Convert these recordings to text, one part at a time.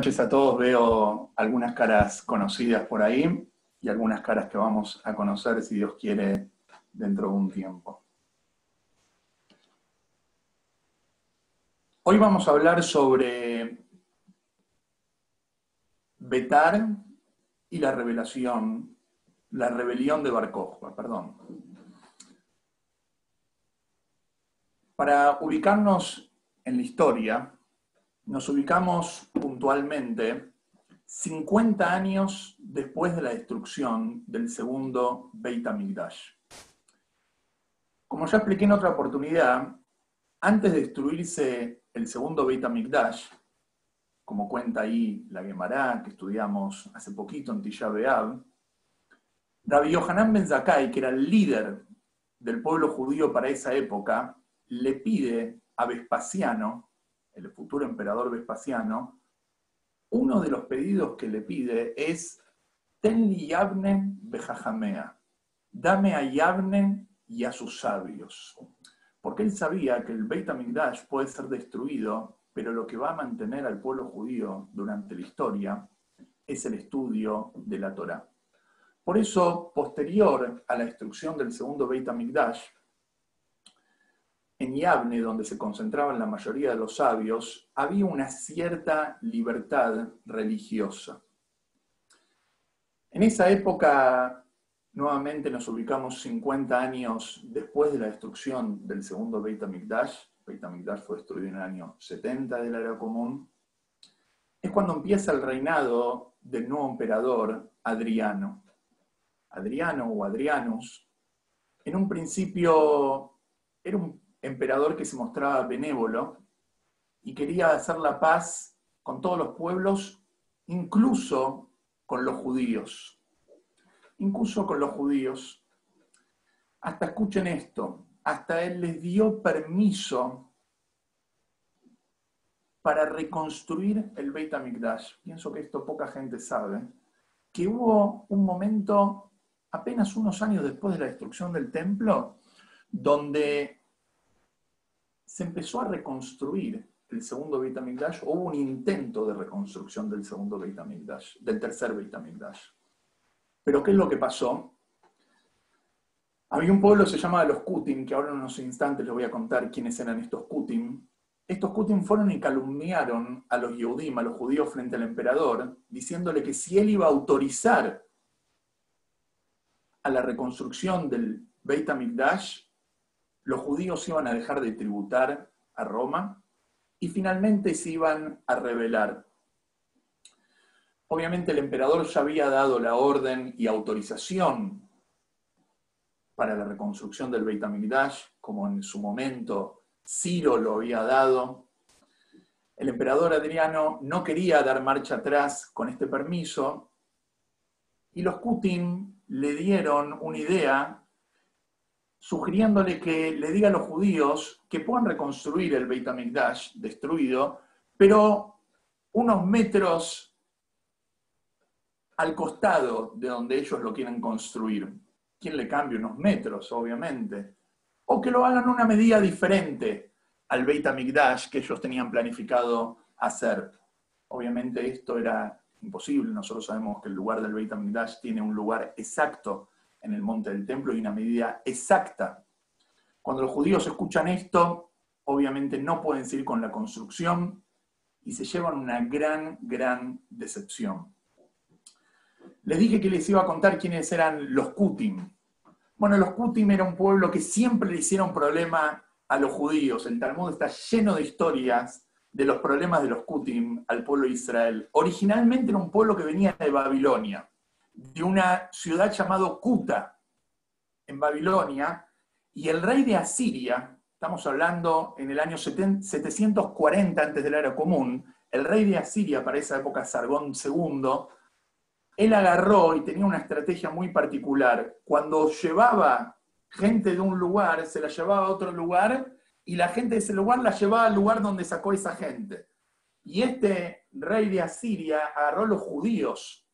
noches a todos. Veo algunas caras conocidas por ahí y algunas caras que vamos a conocer, si Dios quiere, dentro de un tiempo. Hoy vamos a hablar sobre Betar y la rebelión de Bar Kokhba, perdón. Para ubicarnos en la historia, nos ubicamos puntualmente 50 años después de la destrucción del segundo Beit HaMikdash. Como ya expliqué en otra oportunidad, antes de destruirse el segundo Beit HaMikdash, como cuenta ahí la Gemara que estudiamos hace poquito en Tisha B'Av, Rabbi Yohanan ben Zakkai, que era el líder del pueblo judío para esa época, le pide a Vespasiano, el futuro emperador Vespasiano, uno de los pedidos que le pide es Ten li Yavne bejajamea, dame a Yavne y a sus sabios. Porque él sabía que el Beit HaMikdash puede ser destruido, pero lo que va a mantener al pueblo judío durante la historia es el estudio de la Torá. Por eso, posterior a la destrucción del segundo Beit HaMikdash, en Yavne, donde se concentraban la mayoría de los sabios, había una cierta libertad religiosa. En esa época, nuevamente nos ubicamos 50 años después de la destrucción del segundo Beit HaMikdash. Beit HaMikdash fue destruido en el año 70 de la Era Común. Es cuando empieza el reinado del nuevo emperador Adriano. Adriano o Adrianus, en un principio era un emperador que se mostraba benévolo y quería hacer la paz con todos los pueblos, incluso con los judíos. Incluso con los judíos. Hasta escuchen esto, hasta él les dio permiso para reconstruir el Beit HaMikdash. Pienso que esto poca gente sabe, que hubo un momento, apenas unos años después de la destrucción del templo, donde se empezó a reconstruir el segundo Beit HaMikdash, o hubo un intento de reconstrucción del segundo Beit HaMikdash, del tercer Beit HaMikdash. Pero ¿qué es lo que pasó? Había un pueblo que se llamaba los Kutim, que ahora en unos instantes les voy a contar quiénes eran estos Kutim. Estos Kutim fueron y calumniaron a los Yehudim, a los judíos frente al emperador, diciéndole que si él iba a autorizar a la reconstrucción del Beit HaMikdash, los judíos iban a dejar de tributar a Roma y finalmente se iban a rebelar. Obviamente el emperador ya había dado la orden y autorización para la reconstrucción del Beit HaMikdash, como en su momento Ciro lo había dado. El emperador Adriano no quería dar marcha atrás con este permiso y los Kutim le dieron una idea sugiriéndole que le diga a los judíos que puedan reconstruir el Beit HaMikdash destruido, pero unos metros al costado de donde ellos lo quieren construir. ¿Quién le cambia unos metros, obviamente? O que lo hagan una medida diferente al Beit HaMikdash que ellos tenían planificado hacer. Obviamente esto era imposible. Nosotros sabemos que el lugar del Beit HaMikdash tiene un lugar exacto en el monte del templo y una medida exacta. Cuando los judíos escuchan esto, obviamente no pueden seguir con la construcción y se llevan una gran decepción. Les dije que les iba a contar quiénes eran los Kutim. Bueno, los Kutim era un pueblo que siempre le hicieron problema a los judíos. El Talmud está lleno de historias de los problemas de los Kutim al pueblo de Israel. Originalmente era un pueblo que venía de Babilonia, de una ciudad llamada Kuta, en Babilonia, y el rey de Asiria, estamos hablando en el año 740 antes de la Era Común, el rey de Asiria, para esa época Sargón II, él agarró y tenía una estrategia muy particular. Cuando llevaba gente de un lugar, se la llevaba a otro lugar, y la gente de ese lugar la llevaba al lugar donde sacó esa gente. Y este rey de Asiria agarró a los judíos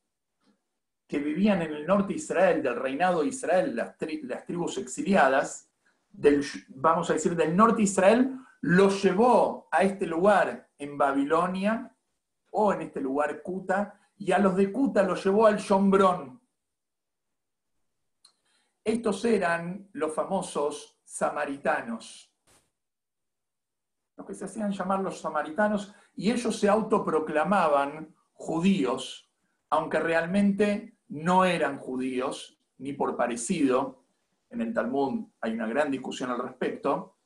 que vivían en el norte de Israel, del reinado de Israel, las tribus exiliadas, vamos a decir, del norte de Israel, los llevó a este lugar en Babilonia o en este lugar Kuta, y a los de Kuta los llevó al Yombrón. Estos eran los famosos samaritanos, los que se hacían llamar los samaritanos, y ellos se autoproclamaban judíos, aunque realmente no eran judíos, ni por parecido. En el Talmud hay una gran discusión al respecto,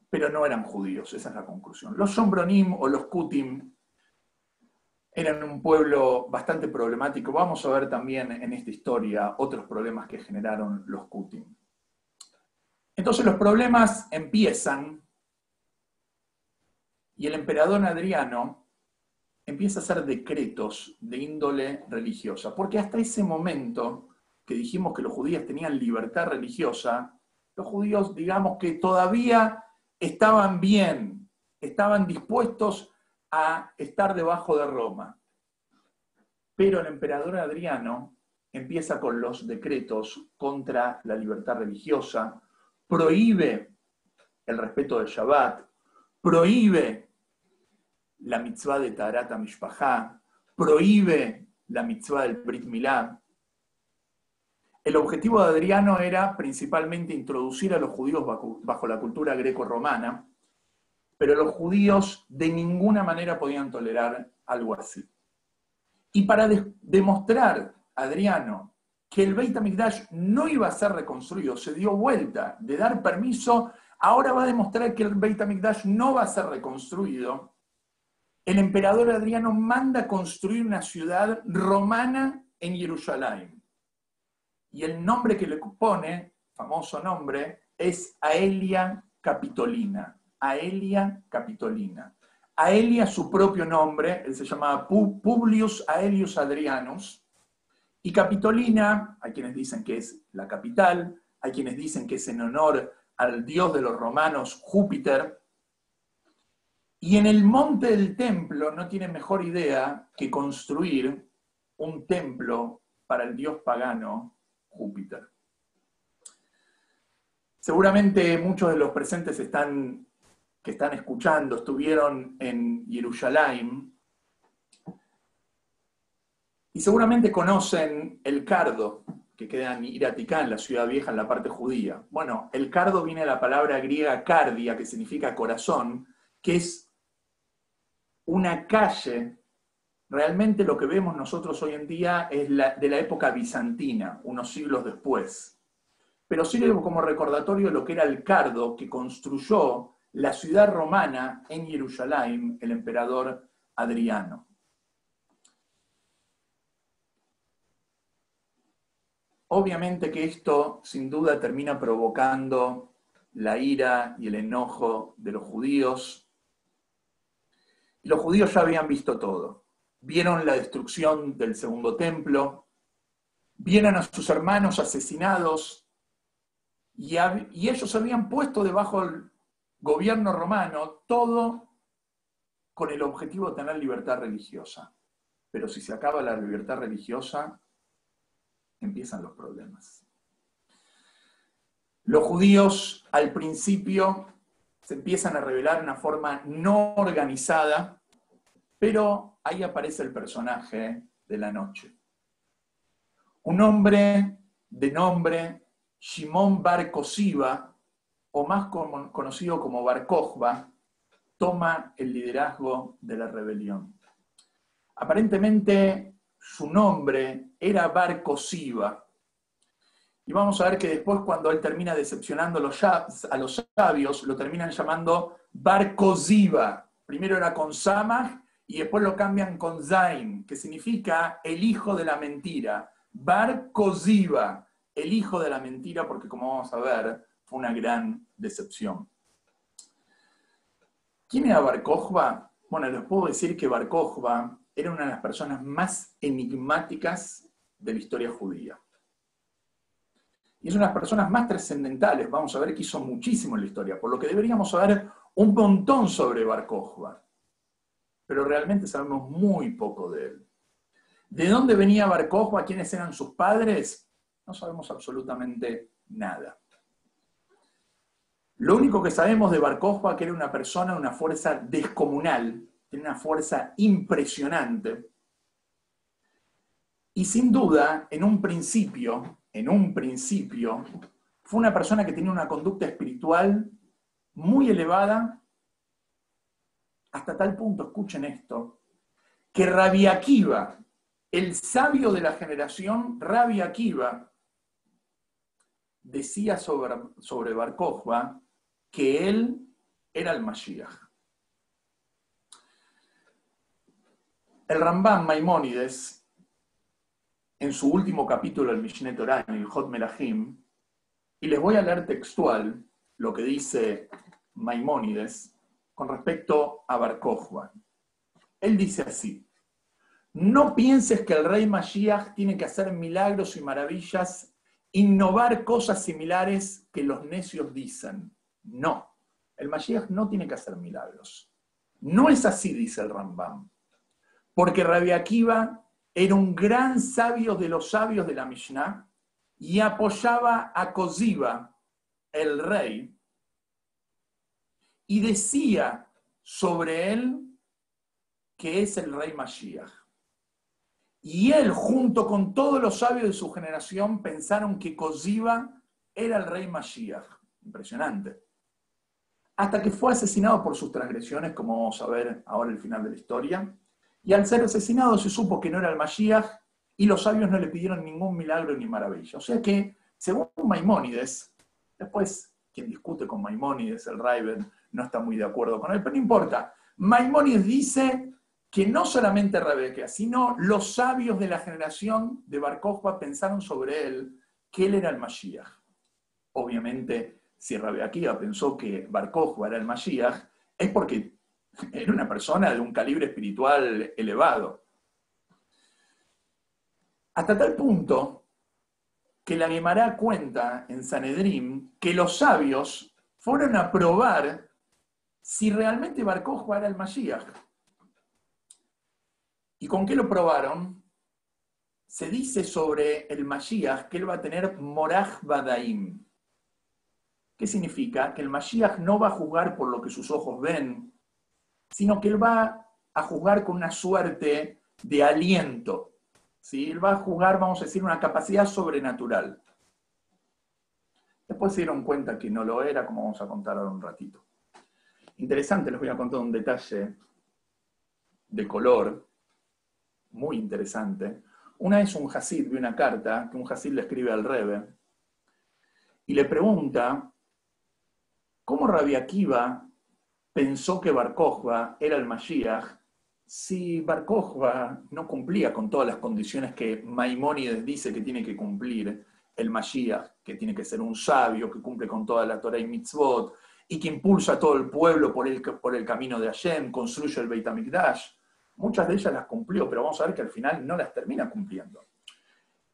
pero no eran judíos, esa es la conclusión. Los Shombronim o los Kutim eran un pueblo bastante problemático. Vamos a ver también en esta historia otros problemas que generaron los Kutim. Entonces los problemas empiezan y el emperador Adriano empieza a hacer decretos de índole religiosa, porque hasta ese momento que dijimos que los judíos tenían libertad religiosa, los judíos, digamos que todavía estaban bien, estaban dispuestos a estar debajo de Roma. Pero el emperador Adriano empieza con los decretos contra la libertad religiosa, prohíbe el respeto del Shabbat, prohíbe la mitzvah de Taharat HaMishpajá, prohíbe la mitzvah del Brit Milá. El objetivo de Adriano era principalmente introducir a los judíos bajo la cultura greco-romana, pero los judíos de ninguna manera podían tolerar algo así. Y para demostrar a Adriano que el Beit HaMikdash no iba a ser reconstruido, se dio vuelta de dar permiso, ahora va a demostrar que el Beit HaMikdash no va a ser reconstruido. El emperador Adriano manda construir una ciudad romana en Jerusalén. Y el nombre que le pone, famoso nombre, es Aelia Capitolina. Aelia Capitolina. Aelia, su propio nombre, él se llamaba Publius Aelius Adrianus, y Capitolina, hay quienes dicen que es la capital, hay quienes dicen que es en honor al dios de los romanos, Júpiter, y en el monte del templo no tiene mejor idea que construir un templo para el dios pagano, Júpiter. Seguramente muchos de los presentes que están escuchando estuvieron en Jerusalén y seguramente conocen el Cardo, que queda en Iraticá, en la ciudad vieja, en la parte judía. Bueno, el Cardo viene de la palabra griega cardia, que significa corazón, que es una calle. Realmente lo que vemos nosotros hoy en día es de la época bizantina, unos siglos después. Pero sirve como recordatorio de lo que era el Cardo que construyó la ciudad romana en Jerusalén, el emperador Adriano. Obviamente que esto sin duda termina provocando la ira y el enojo de los judíos. Y los judíos ya habían visto todo. Vieron la destrucción del segundo templo, vieron a sus hermanos asesinados, y ellos habían puesto debajo del gobierno romano todo con el objetivo de tener libertad religiosa. Pero si se acaba la libertad religiosa, empiezan los problemas. Los judíos al principio se empiezan a rebelar de una forma no organizada, pero ahí aparece el personaje de la noche. Un hombre de nombre Shimon Bar Kosiba, o más conocido como Bar Kokhba, toma el liderazgo de la rebelión. Aparentemente su nombre era Bar Kosiba. Y vamos a ver que después, cuando él termina decepcionando a los sabios, lo terminan llamando Bar Koziba. Primero era con Samaj y después lo cambian con Zain, que significa el hijo de la mentira. Bar Koziba, el hijo de la mentira, porque como vamos a ver, fue una gran decepción. ¿Quién era Bar Kokhba? Bueno, les puedo decir que Bar Kokhba era una de las personas más enigmáticas de la historia judía. Y es una de las personas más trascendentales. Vamos a ver que hizo muchísimo en la historia, por lo que deberíamos saber un montón sobre Bar Kokhba. Pero realmente sabemos muy poco de él. ¿De dónde venía Bar Kokhba? ¿Quiénes eran sus padres? No sabemos absolutamente nada. Lo único que sabemos de Bar Kokhba es que era una persona de una fuerza descomunal, tenía una fuerza impresionante. Y sin duda, en un principio, fue una persona que tenía una conducta espiritual muy elevada, hasta tal punto, escuchen esto, que Rabbi Akiva, el sabio de la generación, Rabbi Akiva, decía sobre Bar Kokhba que él era el Mashiach. El Rambam Maimónides, en su último capítulo del Mishneh Torah, en el Hot Melahim, y les voy a leer textual lo que dice Maimónides con respecto a Bar Kokhba. Él dice así: no pienses que el rey Mashiach tiene que hacer milagros y maravillas, innovar cosas similares que los necios dicen. No, el Mashiach no tiene que hacer milagros. No es así, dice el Rambam. Porque Rabbi Akiva era un gran sabio de los sabios de la Mishnah y apoyaba a Koziba, el rey, y decía sobre él que es el rey Mashiach. Y él, junto con todos los sabios de su generación, pensaron que Koziba era el rey Mashiach. Impresionante. Hasta que fue asesinado por sus transgresiones, como vamos a ver ahora el final de la historia. Y al ser asesinado se supo que no era el Mashiach y los sabios no le pidieron ningún milagro ni maravilla. O sea que, según Maimónides, después quien discute con Maimónides, el Raven, no está muy de acuerdo con él, pero no importa. Maimónides dice que no solamente Rabbi Akiva, sino los sabios de la generación de Bar Kokhba pensaron sobre él que él era el Mashiach. Obviamente, si Rabbi Akiva pensó que Bar Kokhba era el Mashiach, es porque era una persona de un calibre espiritual elevado. Hasta tal punto que la Guemará cuenta en Sanedrín que los sabios fueron a probar si realmente Bar Kokhba era el Mashiach. ¿Y con qué lo probaron? Se dice sobre el Mashiach que él va a tener Moraj Badaim. ¿Qué significa? Que el Mashiach no va a juzgar por lo que sus ojos ven, sino que él va a juzgar con una suerte de aliento. ¿Sí? Él va a juzgar, vamos a decir, una capacidad sobrenatural. Después se dieron cuenta que no lo era, como vamos a contar ahora un ratito. Interesante, les voy a contar un detalle de color, muy interesante. Una vez un Hasid vio una carta que un Hasid le escribe al Rebbe y le pregunta cómo Rabbi Akiva pensó que Bar Kokhba era el Mashiach si Bar Kokhba no cumplía con todas las condiciones que Maimónides dice que tiene que cumplir el Mashiach, que tiene que ser un sabio, que cumple con toda la Torah y Mitzvot, y que impulsa a todo el pueblo por el camino de Hashem, construye el Beit HaMikdash. Muchas de ellas las cumplió, pero vamos a ver que al final no las termina cumpliendo.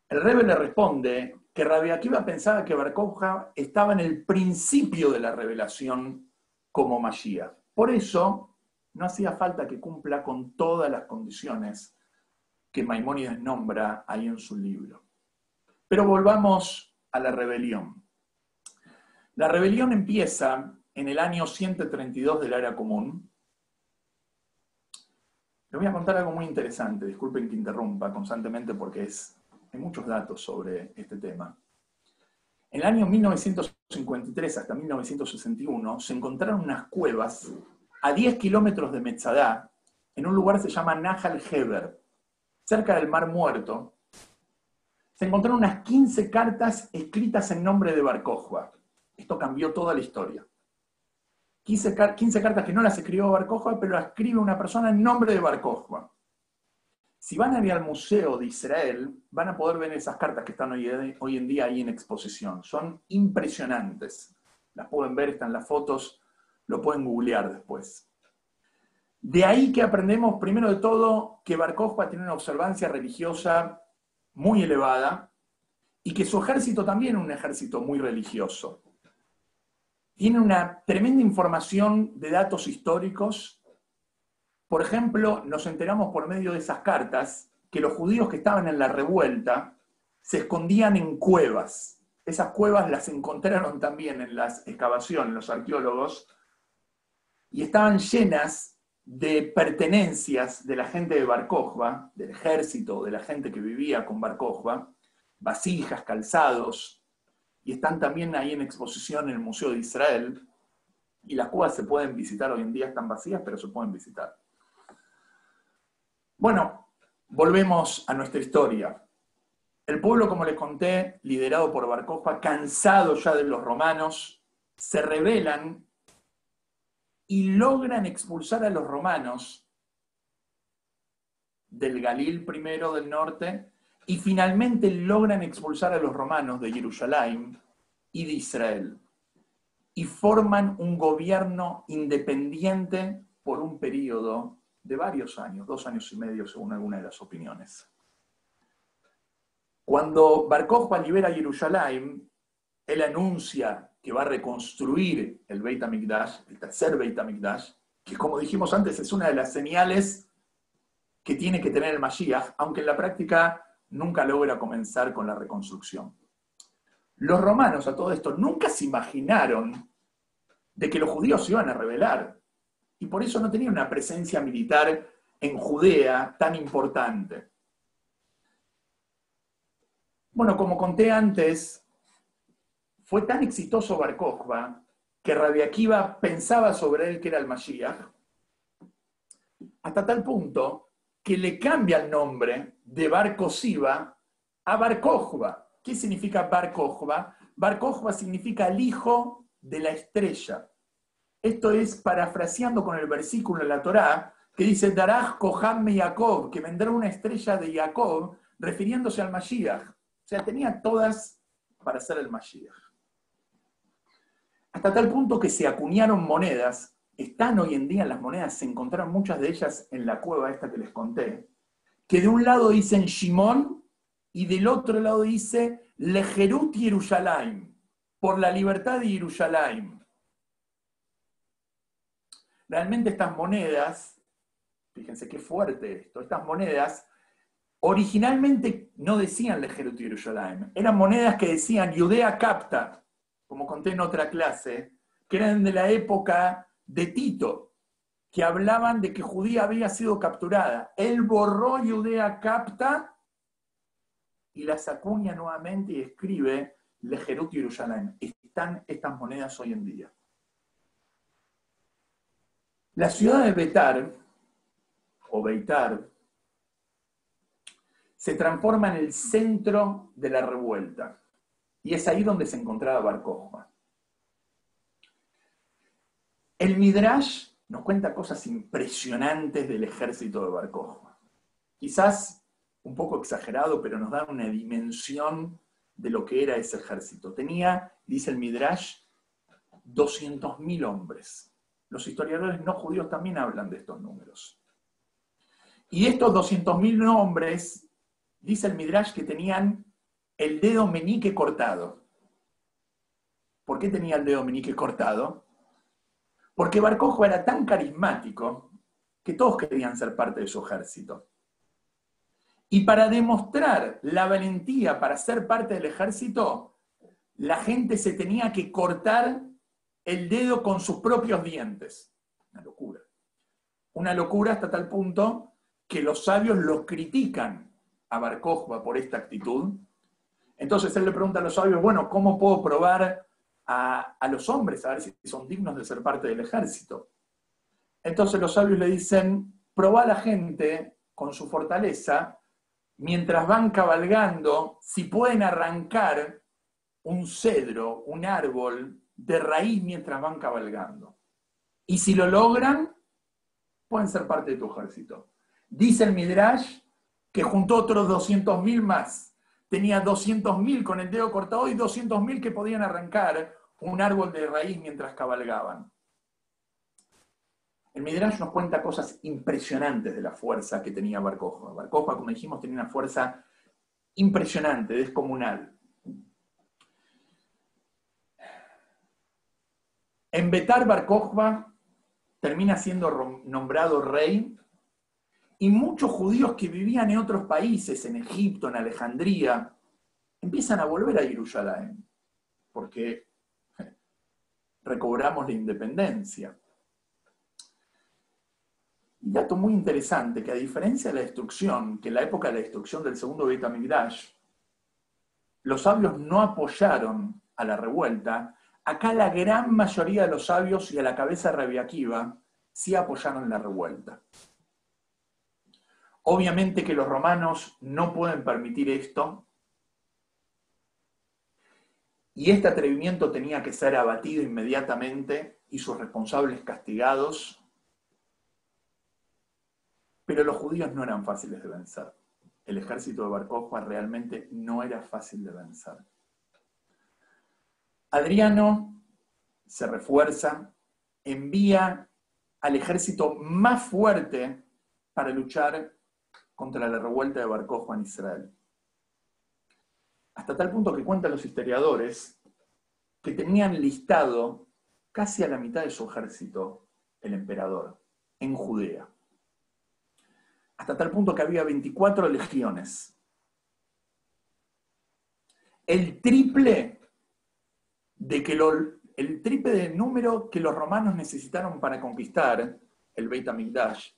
El Rebbe le responde que Rabbi Akiva pensaba que Bar Kokhba estaba en el principio de la revelación como Mashiach. Por eso no hacía falta que cumpla con todas las condiciones que Maimónides nombra ahí en su libro. Pero volvamos a la rebelión. La rebelión empieza en el año 132 de la Era Común. Les voy a contar algo muy interesante, disculpen que interrumpa constantemente porque hay muchos datos sobre este tema. En el año 1953 hasta 1961 se encontraron unas cuevas a 10 kilómetros de Metzadá, en un lugar que se llama Nahal Heber, cerca del Mar Muerto. Se encontraron unas 15 cartas escritas en nombre de Bar Kokhba. Esto cambió toda la historia. 15 cartas que no las escribió Bar Kokhba, pero las escribe una persona en nombre de Bar Kokhba. Si van a ir al Museo de Israel, van a poder ver esas cartas que están hoy en día ahí en exposición. Son impresionantes. Las pueden ver, están las fotos, lo pueden googlear después. De ahí que aprendemos, primero de todo, que Bar Kokhba tiene una observancia religiosa muy elevada y que su ejército también es un ejército muy religioso. Tiene una tremenda información de datos históricos. Por ejemplo, nos enteramos por medio de esas cartas que los judíos que estaban en la revuelta se escondían en cuevas. Esas cuevas las encontraron también en las excavaciones, los arqueólogos, y estaban llenas de pertenencias de la gente de Bar Kokhba, del ejército, de la gente que vivía con Bar Kokhba, vasijas, calzados, y están también ahí en exposición en el Museo de Israel, y las cuevas se pueden visitar, hoy en día están vacías, pero se pueden visitar. Bueno, volvemos a nuestra historia. El pueblo, como les conté, liderado por Bar Kokhba, cansado ya de los romanos, se rebelan y logran expulsar a los romanos del Galil primero del norte y finalmente logran expulsar a los romanos de Jerusalén y de Israel. Y forman un gobierno independiente por un periodo de varios años, 2 años y medio según alguna de las opiniones. Cuando Bar Kokhba libera Jerusalén, él anuncia que va a reconstruir el Beit HaMikdash, el tercer Beit HaMikdash, que como dijimos antes es una de las señales que tiene que tener el Mashiach, aunque en la práctica nunca logra comenzar con la reconstrucción. Los romanos a todo esto nunca se imaginaron de que los judíos se iban a rebelar, y por eso no tenían una presencia militar en Judea tan importante. Bueno, como conté antes, fue tan exitoso Bar Kokhba que Rabbi Akiva pensaba sobre él que era el Mashiach, hasta tal punto que le cambia el nombre de Bar Kosiva a Bar Kokhba. ¿Qué significa Bar Kokhba? Bar Kokhba significa el hijo de la estrella. Esto es parafraseando con el versículo de la Torá que dice Daraj Koham me Jacob, que vendrá una estrella de Jacob, refiriéndose al Mashiach. O sea, tenía todas para ser el Mashiach. Hasta tal punto que se acuñaron monedas, están hoy en día las monedas, se encontraron muchas de ellas en la cueva esta que les conté, que de un lado dicen Shimón y del otro lado dice Lejerut Yerushalayim, por la libertad de Yerushalayim. Realmente estas monedas, fíjense qué fuerte esto, estas monedas originalmente no decían Lejerut Yerushalayim, eran monedas que decían Judea Capta, como conté en otra clase, que eran de la época de Tito, que hablaban de que Judea había sido capturada. Él borró Judea Capta y las acuña nuevamente y escribe Lejerut Yerushalayim. Están estas monedas hoy en día. La ciudad de Betar, o Beitar, se transforma en el centro de la revuelta. Y es ahí donde se encontraba Bar Kokhba. El Midrash nos cuenta cosas impresionantes del ejército de Bar Kokhba. Quizás un poco exagerado, pero nos da una dimensión de lo que era ese ejército. Tenía, dice el Midrash, 200.000 hombres. Los historiadores no judíos también hablan de estos números. Y estos 200.000 hombres, dice el Midrash, que tenían el dedo meñique cortado. ¿Por qué tenía el dedo meñique cortado? Porque Bar Kokhba era tan carismático que todos querían ser parte de su ejército. Y para demostrar la valentía para ser parte del ejército, la gente se tenía que cortar el dedo con sus propios dientes. Una locura. Una locura hasta tal punto que los sabios lo critican a Bar Kokhba por esta actitud. Entonces él le pregunta a los sabios, bueno, ¿cómo puedo probar a los hombres a ver si son dignos de ser parte del ejército? Entonces los sabios le dicen, probá a la gente con su fortaleza, mientras van cabalgando, si pueden arrancar un cedro, un árbol de raíz mientras van cabalgando. Y si lo logran, pueden ser parte de tu ejército. Dice el Midrash que juntó otros 200.000 más. Tenía 200.000 con el dedo cortado y 200.000 que podían arrancar un árbol de raíz mientras cabalgaban. El Midrash nos cuenta cosas impresionantes de la fuerza que tenía Bar Kokhba. Bar Kokhba, como dijimos, tenía una fuerza impresionante, descomunal. En Betar, Bar Kokhba termina siendo nombrado rey, y muchos judíos que vivían en otros países, en Egipto, en Alejandría, empiezan a volver a Jerusalén. porque recobramos la independencia. Y dato muy interesante, que a diferencia de la destrucción, que en la época de la destrucción del segundo Beit HaMikdash, los sabios no apoyaron a la revuelta, acá la gran mayoría de los sabios y a la cabeza de Rabbi Akiva sí apoyaron la revuelta. Obviamente que los romanos no pueden permitir esto, y este atrevimiento tenía que ser abatido inmediatamente y sus responsables castigados, pero los judíos no eran fáciles de vencer. El ejército de Bar Kokhba realmente no era fácil de vencer. Adriano se refuerza, envía al ejército más fuerte para luchar contra la revuelta de Bar Kokhba en Israel. Hasta tal punto que cuentan los historiadores que tenían listado casi a la mitad de su ejército el emperador en Judea. Hasta tal punto que había 24 legiones. El triple de número que los romanos necesitaron para conquistar el Beit HaMikdash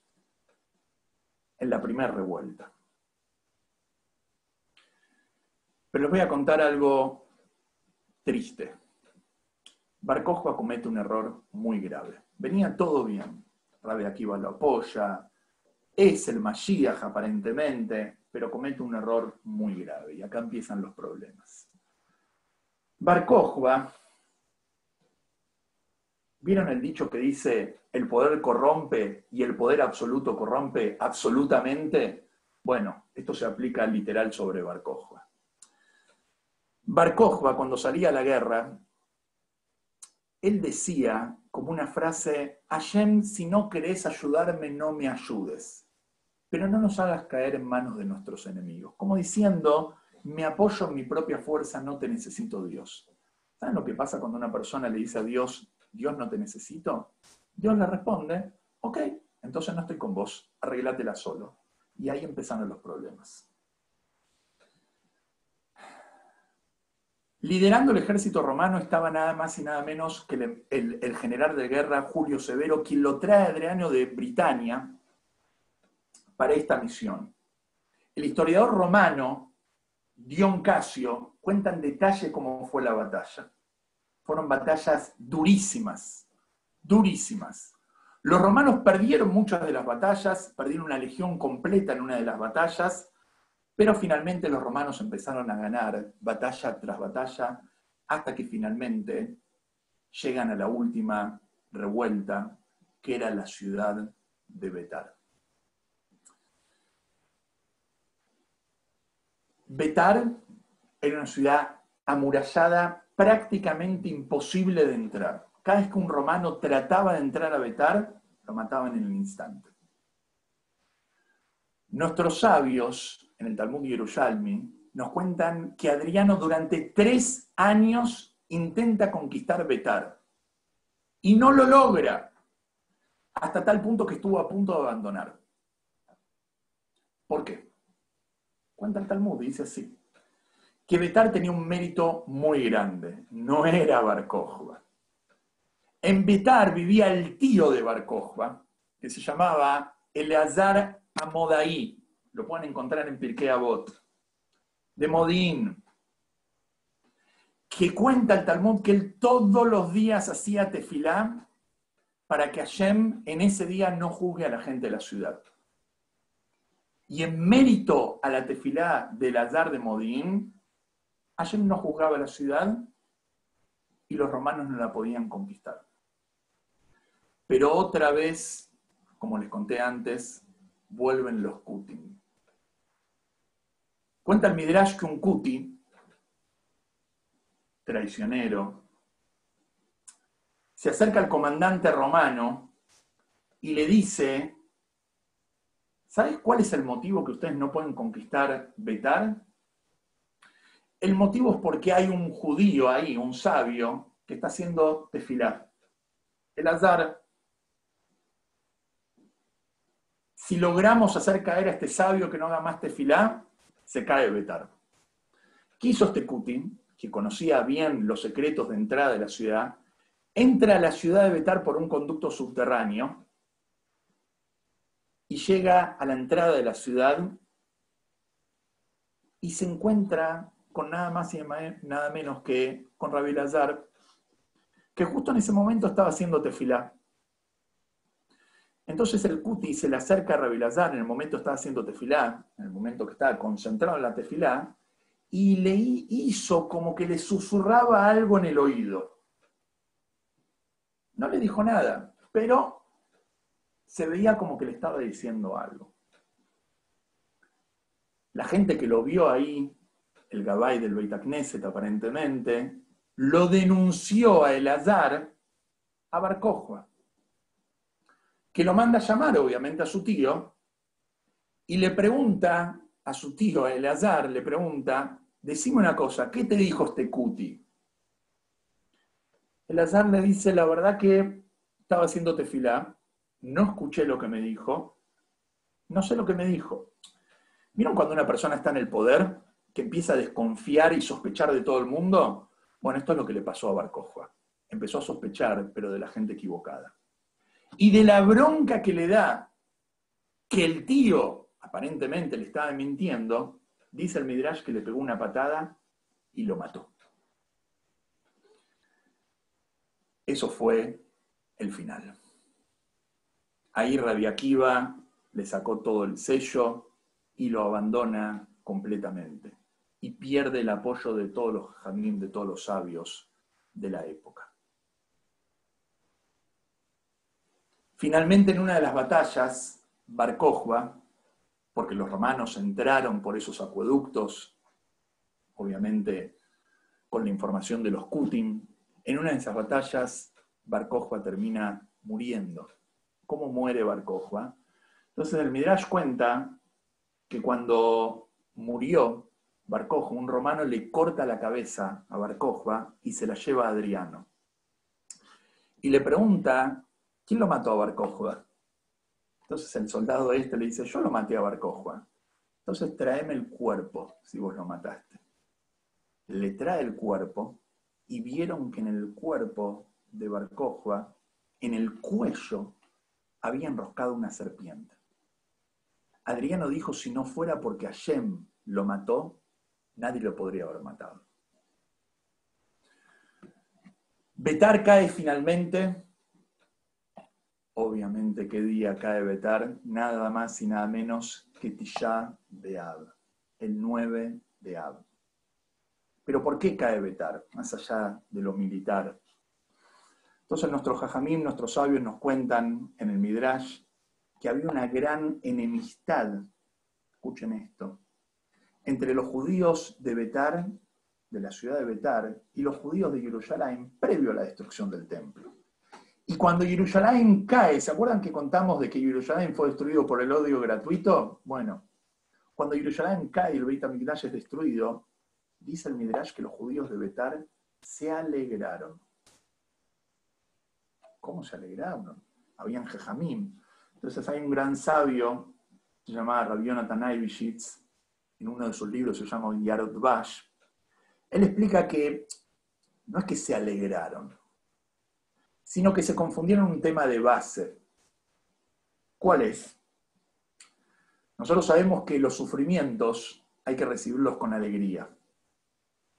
en la primera revuelta. Pero les voy a contar algo triste. Bar Kokhba comete un error muy grave. Venía todo bien. Rabbi Akiva lo apoya, es el Mashiach aparentemente, pero comete un error muy grave. Y acá empiezan los problemas. Bar Kokhba, ¿vieron el dicho que dice el poder corrompe y el poder absoluto corrompe absolutamente? Bueno, esto se aplica literal sobre Bar Kokhba. Bar Kokhba, cuando salía a la guerra, él decía como una frase: Hashem, si no querés ayudarme, no me ayudes, pero no nos hagas caer en manos de nuestros enemigos. Como diciendo, me apoyo en mi propia fuerza, no te necesito, Dios. ¿Saben lo que pasa cuando una persona le dice a Dios, Dios no te necesito? Dios le responde, ok, entonces no estoy con vos, arreglátela solo. Y ahí empezaron los problemas. Liderando el ejército romano estaba nada más y nada menos que el general de guerra Julio Severo, quien lo trae a Adriano de Britania para esta misión. El historiador romano Dion Casio cuenta en detalle cómo fue la batalla. Fueron batallas durísimas, durísimas. Los romanos perdieron muchas de las batallas, perdieron una legión completa en una de las batallas, pero finalmente los romanos empezaron a ganar batalla tras batalla hasta que finalmente llegan a la última revuelta, que era la ciudad de Betar. Betar era una ciudad amurallada, prácticamente imposible de entrar. Cada vez que un romano trataba de entrar a Betar, lo mataban en el instante. Nuestros sabios en el Talmud Yerushalmi nos cuentan que Adriano durante 3 años intenta conquistar Betar y no lo logra, hasta tal punto que estuvo a punto de abandonar. ¿Por qué? Cuenta el Talmud, dice así, que Betar tenía un mérito muy grande, no era Bar Kokhba. En Betar vivía el tío de Bar Kokhba, que se llamaba Eleazar Amodai, lo pueden encontrar en Pirkei Avot, de Modín, que cuenta el Talmud que él todos los días hacía tefilá para que Hashem en ese día no juzgue a la gente de la ciudad. Y en mérito a la tefilá del Eleazar de Modín, Hashem no juzgaba a la ciudad y los romanos no la podían conquistar. Pero otra vez, como les conté antes, vuelven los Kutim. Cuenta el Midrash que un Kuti, traicionero, se acerca al comandante romano y le dice, ¿sabes cuál es el motivo que ustedes no pueden conquistar Betar? El motivo es porque hay un judío ahí, un sabio, que está haciendo tefilá. Eleazar, si logramos hacer caer a este sabio que no haga más tefilá, se cae Betar. ¿Qué hizo este Kuti? que conocía bien los secretos de entrada de la ciudad, entra a la ciudad de Betar por un conducto subterráneo y llega a la entrada de la ciudad y se encuentra con nada más y nada menos que con Rabbi Elazar, que justo en ese momento estaba haciendo tefilá. Entonces el Kuti se le acerca a Rabbi Elazar, en el momento estaba haciendo tefilá, en el momento que estaba concentrado en la tefilá, y le hizo como que le susurraba algo en el oído. No le dijo nada, pero se veía como que le estaba diciendo algo. La gente que lo vio ahí, el Gabay del Beit HaKnesset aparentemente, lo denunció a Elazar a Bar Kokhba, que lo manda a llamar obviamente a su tío, y le pregunta a su tío, a Elazar, le pregunta, decime una cosa, ¿qué te dijo este Kuti? Elazar le dice, la verdad que estaba haciendo tefilá, no escuché lo que me dijo, no sé lo que me dijo. ¿Vieron cuando una persona está en el poder, que empieza a desconfiar y sospechar de todo el mundo? Bueno, esto es lo que le pasó a Bar Kokhba. Empezó a sospechar, pero de la gente equivocada. Y de la bronca que le da que el tío aparentemente le estaba mintiendo, dice el Midrash que le pegó una patada y lo mató. Eso fue el final. Ahí Rabbi Akiva le sacó todo el sello y lo abandona completamente. Y pierde el apoyo de todos los jajamim, de todos los sabios de la época. Finalmente, en una de las batallas, Bar Kokhba, porque los romanos entraron por esos acueductos, obviamente con la información de los Kutim, en una de esas batallas, Bar Kokhba termina muriendo. ¿Cómo muere Bar Kokhba? Entonces el Midrash cuenta que cuando murió Bar Kokhba, un romano le corta la cabeza a Bar Kokhba y se la lleva a Adriano. Y le pregunta, ¿quién lo mató a Bar Kokhba? Entonces el soldado le dice, yo lo maté a Bar Kokhba. Entonces tráeme el cuerpo, si vos lo mataste. Le trae el cuerpo y vieron que en el cuerpo de Bar Kokhba, en el cuello, había enroscado una serpiente. Adriano dijo, si no fuera porque Hashem lo mató, nadie lo podría haber matado. Betar cae finalmente. Obviamente, ¿qué día cae Betar? Nada más y nada menos que Tishá B'Av, el 9 de Av. ¿Pero por qué cae Betar? Más allá de lo militar. Entonces nuestros jajamim, nuestros sabios nos cuentan en el Midrash que había una gran enemistad, escuchen esto, entre los judíos de Betar, de la ciudad de Betar, y los judíos de Jerusalén previo a la destrucción del templo. Y cuando Jerusalén cae, ¿se acuerdan que contamos de que Jerusalén fue destruido por el odio gratuito? Bueno, cuando Jerusalén cae y el Beit HaMikdash es destruido, dice el Midrash que los judíos de Betar se alegraron. ¿Cómo se alegraron? Habían jejamim. Entonces hay un gran sabio, se llama Rabbi Yonatan Eibishitz, en uno de sus libros se llama Yarot Bash. Él explica que no es que se alegraron, sino que se confundieron un tema de base. ¿Cuál es? Nosotros sabemos que los sufrimientos hay que recibirlos con alegría.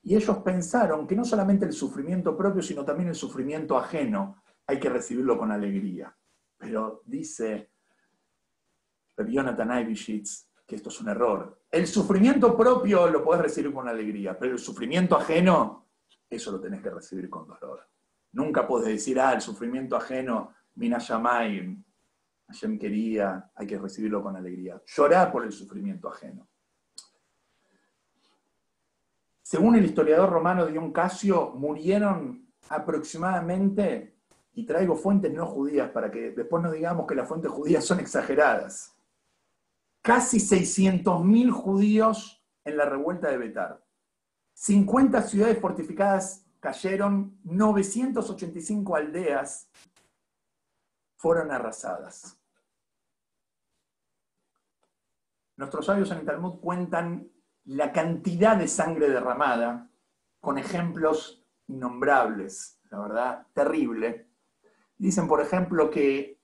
Y ellos pensaron que no solamente el sufrimiento propio, sino también el sufrimiento ajeno hay que recibirlo con alegría. Pero dice Rabbi Yonatan Eibishitz que esto es un error. El sufrimiento propio lo podés recibir con alegría, pero el sufrimiento ajeno, eso lo tenés que recibir con dolor. Nunca podés decir, el sufrimiento ajeno, mina shamayim, Hashem quería, hay que recibirlo con alegría. Llorar por el sufrimiento ajeno. Según el historiador romano Dion Casio, murieron aproximadamente, y traigo fuentes no judías para que después no digamos que las fuentes judías son exageradas, casi 600.000 judíos en la revuelta de Betar. 50 ciudades fortificadas cayeron, 985 aldeas fueron arrasadas. Nuestros sabios en el Talmud cuentan la cantidad de sangre derramada con ejemplos innombrables, la verdad, terrible. Dicen, por ejemplo, que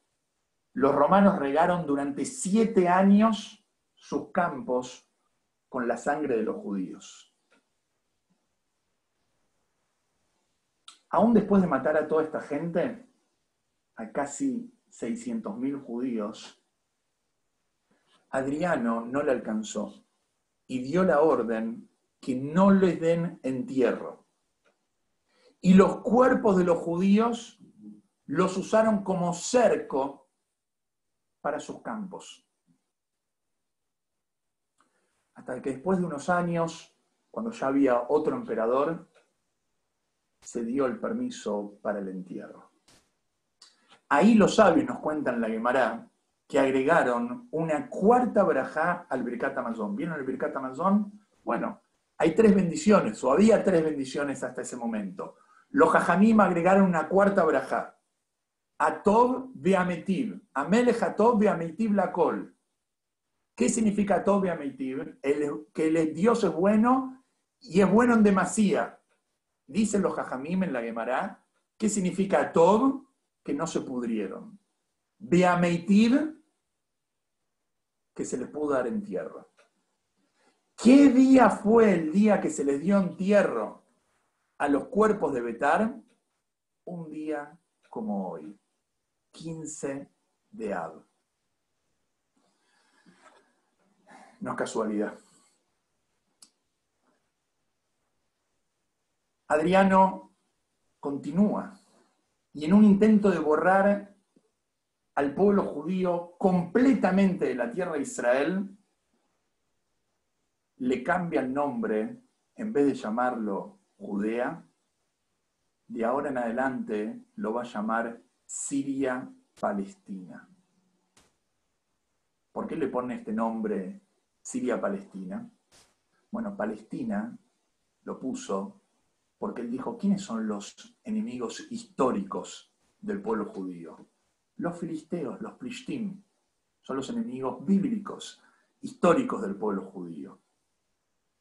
los romanos regaron durante 7 años sus campos con la sangre de los judíos. Aún después de matar a toda esta gente, a casi 600.000 judíos, Adriano no le alcanzó y dio la orden que no les den entierro. Y los cuerpos de los judíos los usaron como cerco para sus campos. Hasta que después de unos años, cuando ya había otro emperador, se dio el permiso para el entierro. Ahí los sabios nos cuentan en la Guemará que agregaron una cuarta verajá al Birkat Hamazon. ¿Vieron el Birkat Hamazon? Bueno, hay 3 bendiciones, o había 3 bendiciones hasta ese momento. Los Jajamim agregaron una cuarta verajá. Atov ve'ametiv. Amelech Atov ve'ametiv lakol. ¿Qué significa Atov ve'ametiv? Que el Dios es bueno y es bueno en demasía. Dicen los Jajamim en la Guemará. ¿Qué significa Atov? Que no se pudrieron. Ve'ametiv, que se les pudo dar entierro. ¿Qué día fue el día que se les dio entierro a los cuerpos de Betar? Un día como hoy, 15 de Av. No es casualidad. Adriano continúa y en un intento de borrar al pueblo judío completamente de la tierra de Israel, le cambia el nombre, en vez de llamarlo Judea, de ahora en adelante lo va a llamar Siria-Palestina. ¿Por qué le pone este nombre Siria-Palestina? Bueno, Palestina lo puso porque él dijo, ¿quiénes son los enemigos históricos del pueblo judío? Los filisteos, los plishtim, son los enemigos bíblicos, históricos del pueblo judío.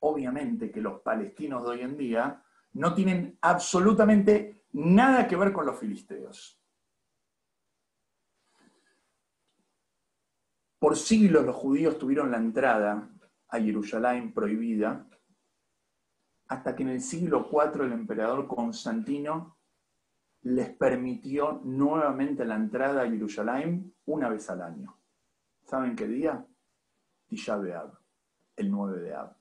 Obviamente que los palestinos de hoy en día no tienen absolutamente nada que ver con los filisteos. Por siglos los judíos tuvieron la entrada a Jerusalén prohibida, hasta que en el siglo IV el emperador Constantino les permitió nuevamente la entrada a Jerusalén una vez al año. ¿Saben qué día? Tisha B'Av, el 9 de Av.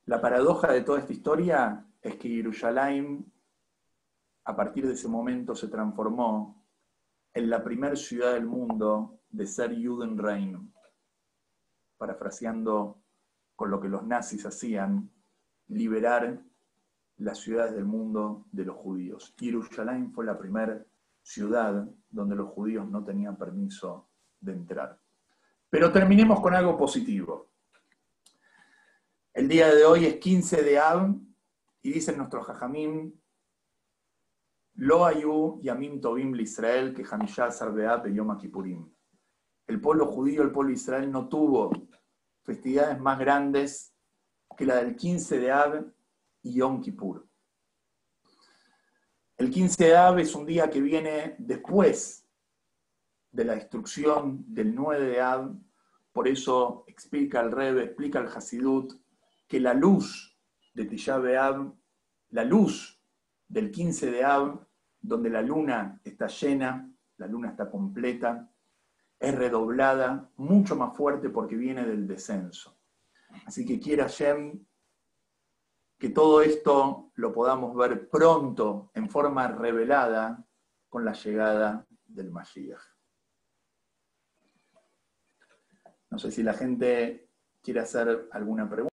La paradoja de toda esta historia es que Jerusalén, a partir de ese momento, se transformó en la primera ciudad del mundo de ser Judenrein, parafraseando con lo que los nazis hacían, liberar las ciudades del mundo de los judíos. Jerusalén fue la primera ciudad donde los judíos no tenían permiso de entrar. Pero terminemos con algo positivo. El día de hoy es 15 de Av y dicen nuestros Jajamim, Lo hayu yamim tovim l'Israel que hamishasar be'av beyom kippurim. El pueblo judío, el pueblo de Israel no tuvo festividades más grandes que la del 15 de Av y Yom Kippur. El 15 de Av es un día que viene después de la destrucción del 9 de Av, por eso explica el Rebbe, explica el Hasidut, que la luz de Tisha B'Av, la luz del 15 de Av, donde la luna está llena, la luna está completa, es redoblada, mucho más fuerte porque viene del descenso. Así que quiera Hashem que todo esto lo podamos ver pronto, en forma revelada, con la llegada del Mashiach. No sé si la gente quiere hacer alguna pregunta.